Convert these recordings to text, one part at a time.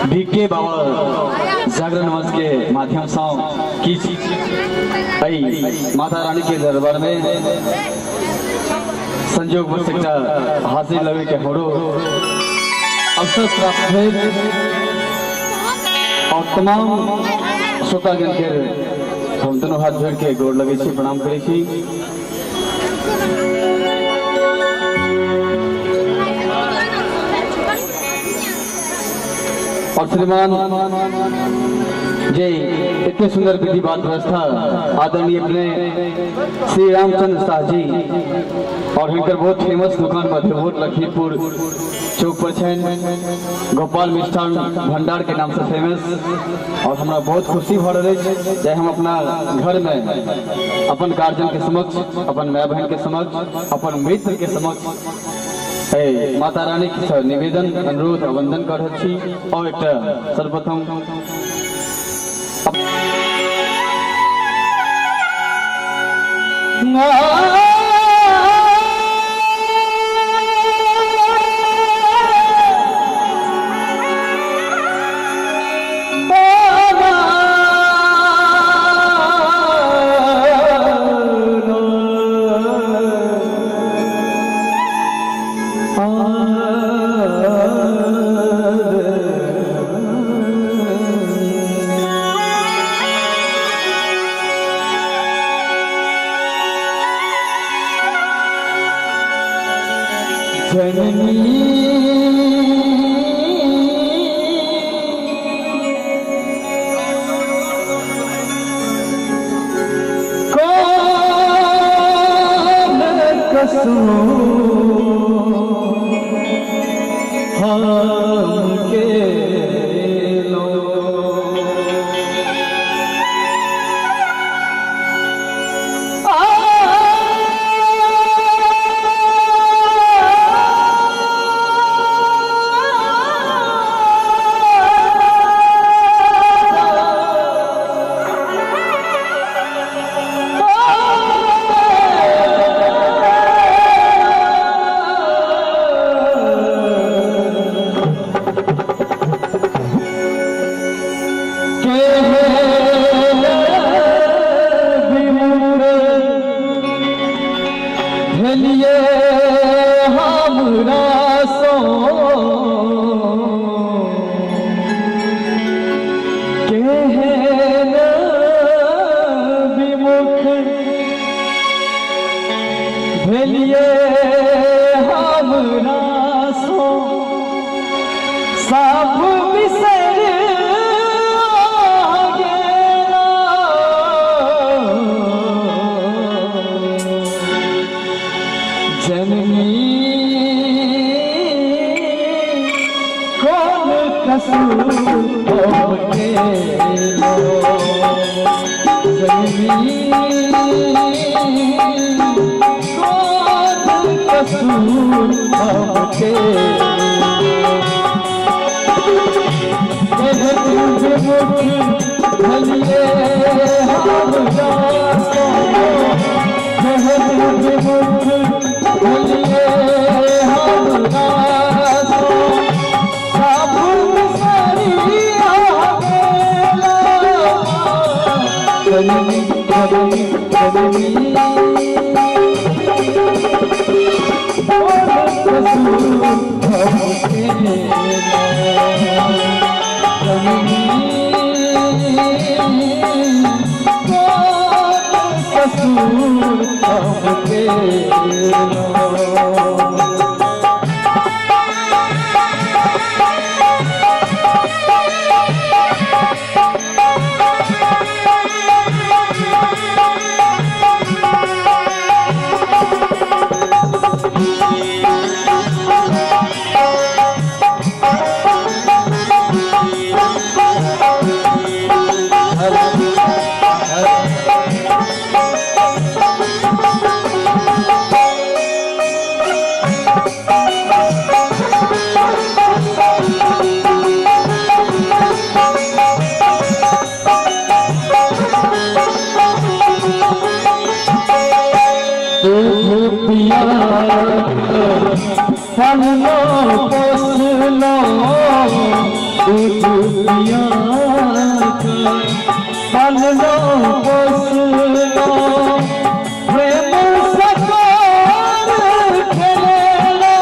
भिके बाबा जागरण मंच के माध्यम से माता रानी के दरबार में संयोग सकता हासिल लगे के हमरो अवसर प्राप्त है और तमाम श्रोतागण के हम दोनों हाथ जोड़ के गोड़ लगे छी, प्रणाम करे छी। और श्रीमान जी इतने सुंदर विधि बात व्यवस्था आदरणीय अपने श्री रामचंद्र शाह जी और हिंकर बहुत फेमस दुकान मध्यभूत लखीमपुर चौक पर छन गोपाल मिष्ठान भंडार के नाम से फेमस। और हमारा बहुत खुशी हो रही है चाहे हम अपना घर में अपन गार्जियन के समक्ष, अपन माय बहन के समक्ष, अपन मित्र के समक्ष माता रानी के निवेदन अनुरोध वंदन कर और एक सर्वप्रथम पिया पाल लो पोस लो प्रेम सकार खेलो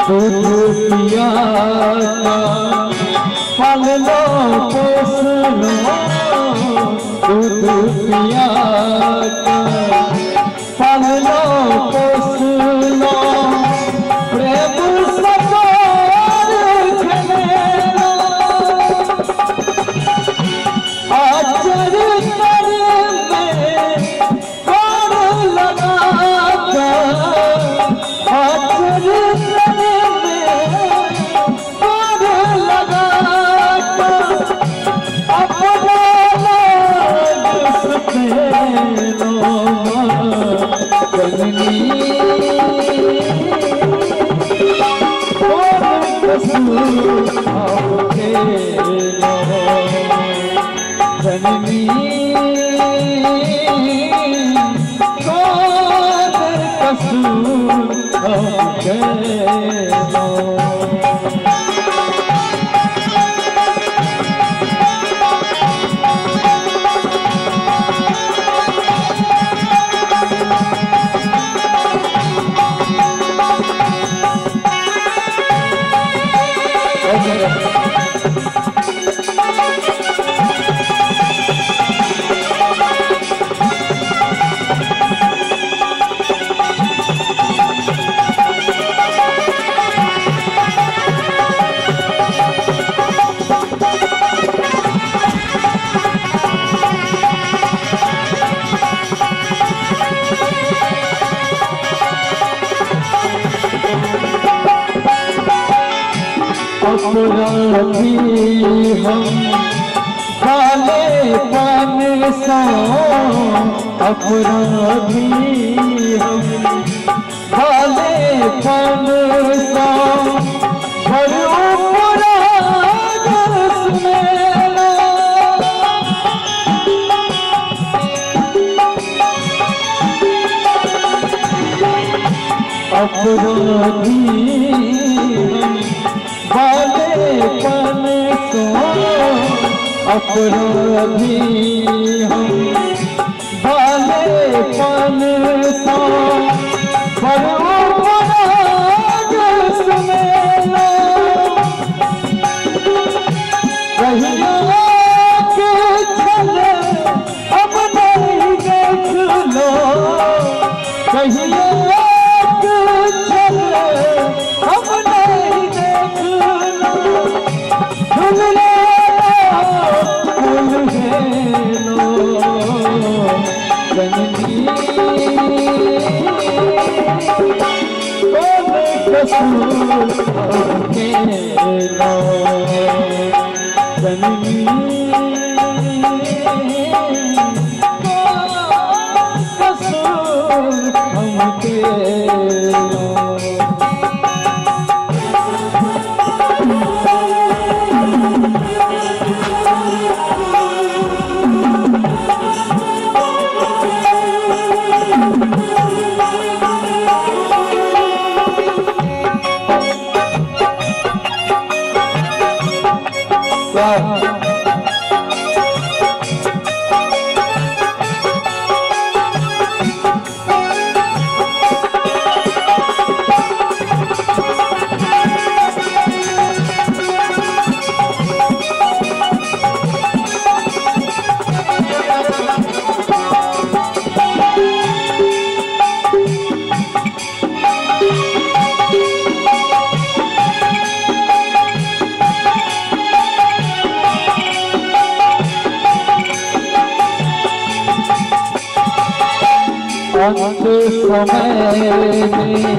दूध पिया पाल लो पोस लो दूध पिया पाल लो पोस लो प्रेम सकार खेलो आचर कर में कर लगा आचर कर में कर लगा अपना अपराधी हम काले पान सो अपराधी हम काले पान सो अपराधी बालेपन को अपराधी हम बालेपन को पराग सुनेला कहिया के चले अब नहीं देख लो कहिया अंत समय में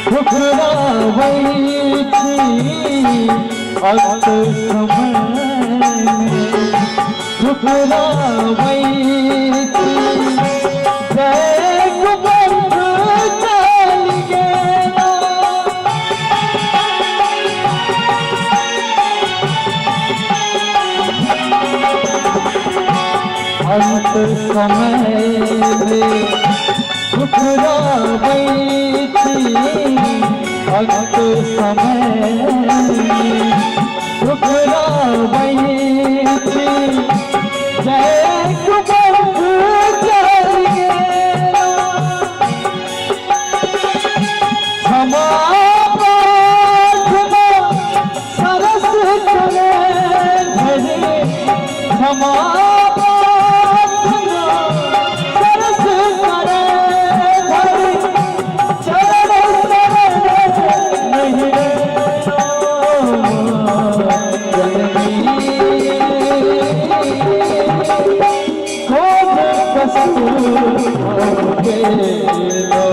ठुकरावई थी अंत समय में ठुकरावई थी जय कुबंध चल गया अंत समय ठुकरा गई थी अंत समय ठुकरा गई थी जय कुबर्त चलिए क्षमा प्रार्थना सरस करे भरे क्षमा प्रार्थना सरस करे भरे चरण शरण नहीं जननी कसूर हो गए